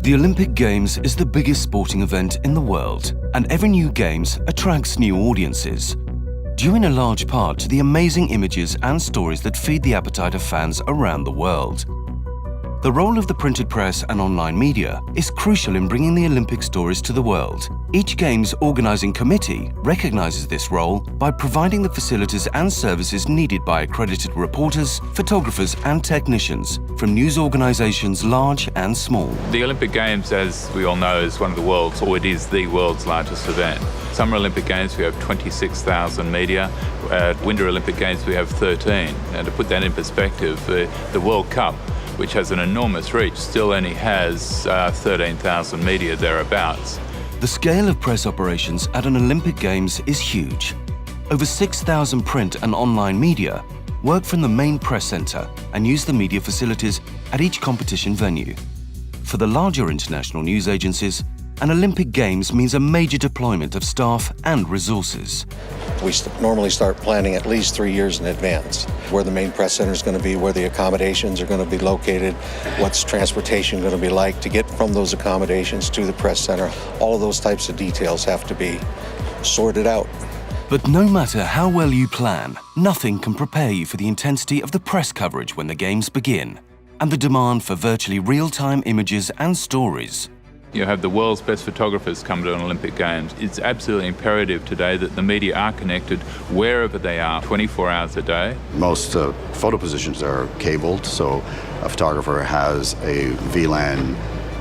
The Olympic Games is the biggest sporting event in the world, and every new Games attracts new audiences, due in a large part to the amazing images and stories that feed the appetite of fans around the world. The role of the printed press and online media is crucial in bringing the Olympic stories to the world. Each Games organising committee recognises this role by providing the facilities and services needed by accredited reporters, photographers and technicians from news organisations large and small. The Olympic Games, as we all know, is one of the world's, or it is the world's largest event. Summer Olympic Games we have 26,000 media. At Winter Olympic Games we have 13. And to put that in perspective, the World Cup, which has an enormous reach, still only has 13,000 media thereabouts. The scale of press operations at an Olympic Games is huge. Over 6,000 print and online media work from the main press centre and use the media facilities at each competition venue. For the larger international news agencies, an Olympic Games means a major deployment of staff and resources. We normally start planning at least 3 years in advance, where the main press center is going to be, where the accommodations are going to be located, what's transportation going to be like to get from those accommodations to the press center. All of those types of details have to be sorted out. But no matter how well you plan, nothing can prepare you for the intensity of the press coverage when the Games begin, and the demand for virtually real-time images and stories. You have the world's best photographers come to an Olympic Games. It's absolutely imperative today that the media are connected wherever they are, 24 hours a day. Most photo positions are cabled, so a photographer has a VLAN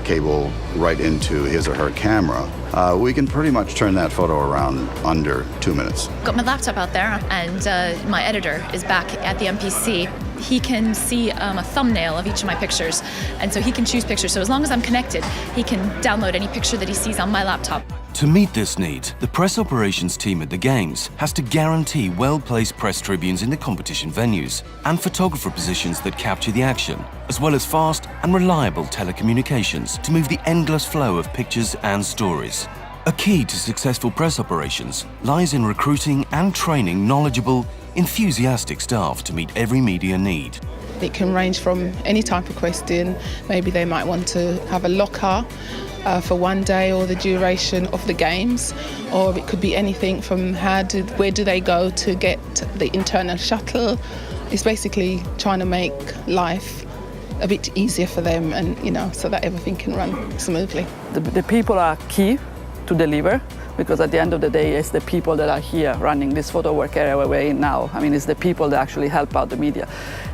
cable right into his or her camera. We can pretty much turn that photo around under 2 minutes. Got my laptop out there, and my editor is back at the MPC. He can see a thumbnail of each of my pictures, and so he can choose pictures. So as long as I'm connected, he can download any picture that he sees on my laptop. To meet this need, the press operations team at the Games has to guarantee well-placed press tribunes in the competition venues and photographer positions that capture the action, as well as fast and reliable telecommunications to move the endless flow of pictures and stories. A key to successful press operations lies in recruiting and training knowledgeable, enthusiastic staff to meet every media need. It can range from any type of question. Maybe they might want to have a locker for one day or the duration of the Games, or it could be anything from where do they go to get the internal shuttle. It's basically trying to make life a bit easier for them, and so that everything can run smoothly. The people are key to deliver, because at the end of the day, it's the people that are here running this photo work area where we're in now. I mean, it's the people that actually help out the media.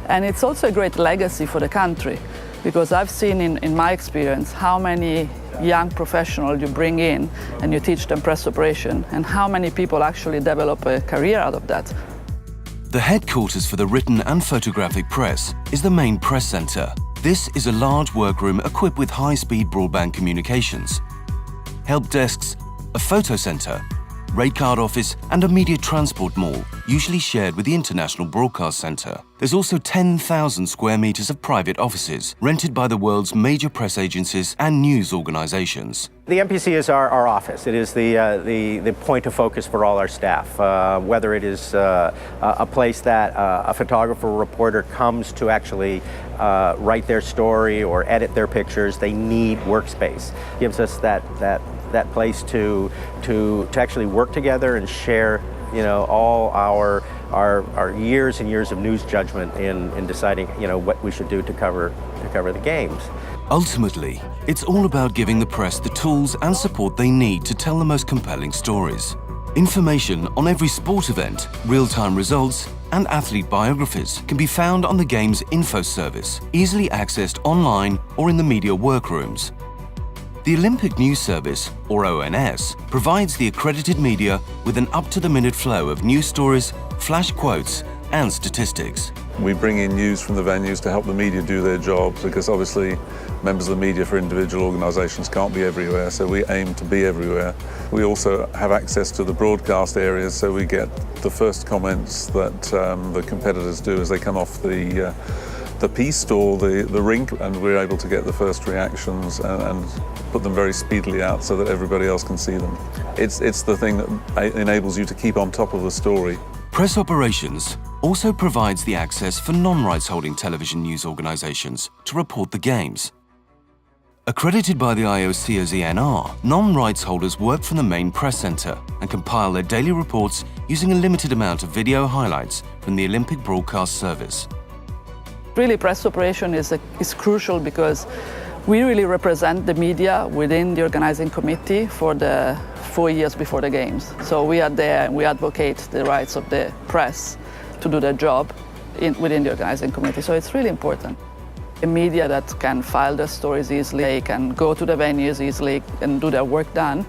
And it's also a great legacy for the country, because I've seen in my experience how many young professionals you bring in and you teach them press operation, and how many people actually develop a career out of that. The headquarters for the written and photographic press is the main press centre. This is a large workroom equipped with high-speed broadband communications, help desks, a photo centre, rate card office and a media transport mall, usually shared with the International Broadcast Centre. There's also 10,000 square metres of private offices, rented by the world's major press agencies and news organisations. The MPC is our office. It is the point of focus for all our staff. Whether it is a place that a photographer or reporter comes to actually write their story or edit their pictures, they need workspace. It gives us that place to actually work together and share, all our years and years of news judgment in deciding, what we should do to cover the Games. Ultimately, it's all about giving the press the tools and support they need to tell the most compelling stories. Information on every sport event, real-time results, and athlete biographies can be found on the Games Info Service, easily accessed online or in the media workrooms. The Olympic News Service, or ONS, provides the accredited media with an up-to-the-minute flow of news stories, flash quotes, and statistics. We bring in news from the venues to help the media do their jobs, because obviously members of the media for individual organisations can't be everywhere, so we aim to be everywhere. We also have access to the broadcast areas, so we get the first comments that the competitors do as they come off the piste or the rink, and we're able to get the first reactions and put them very speedily out so that everybody else can see them. It's the thing that enables you to keep on top of the story. Press Operations also provides the access for non-rights holding television news organisations to report the Games. Accredited by the IOC as ENR, non-rights holders work from the main press centre and compile their daily reports using a limited amount of video highlights from the Olympic Broadcast Service. Really, press operation is crucial because we really represent the media within the organizing committee for the 4 years before the games. So we are there and we advocate the rights of the press to do their job within the organizing committee. So it's really important. A media that can file their stories easily, they can go to the venues easily and do their work done,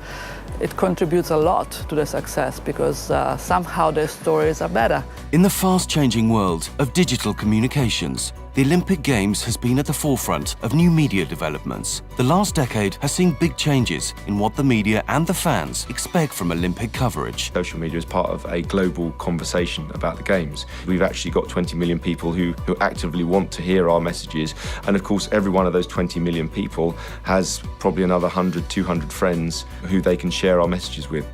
it contributes a lot to the success because somehow their stories are better. In the fast-changing world of digital communications, the Olympic Games has been at the forefront of new media developments. The last decade has seen big changes in what the media and the fans expect from Olympic coverage. Social media is part of a global conversation about the Games. We've actually got 20 million people who actively want to hear our messages, and of course every one of those 20 million people has probably another 100, 200 friends who they can share our messages with.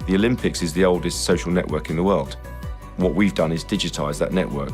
The Olympics is the oldest social network in the world. What we've done is digitise that network.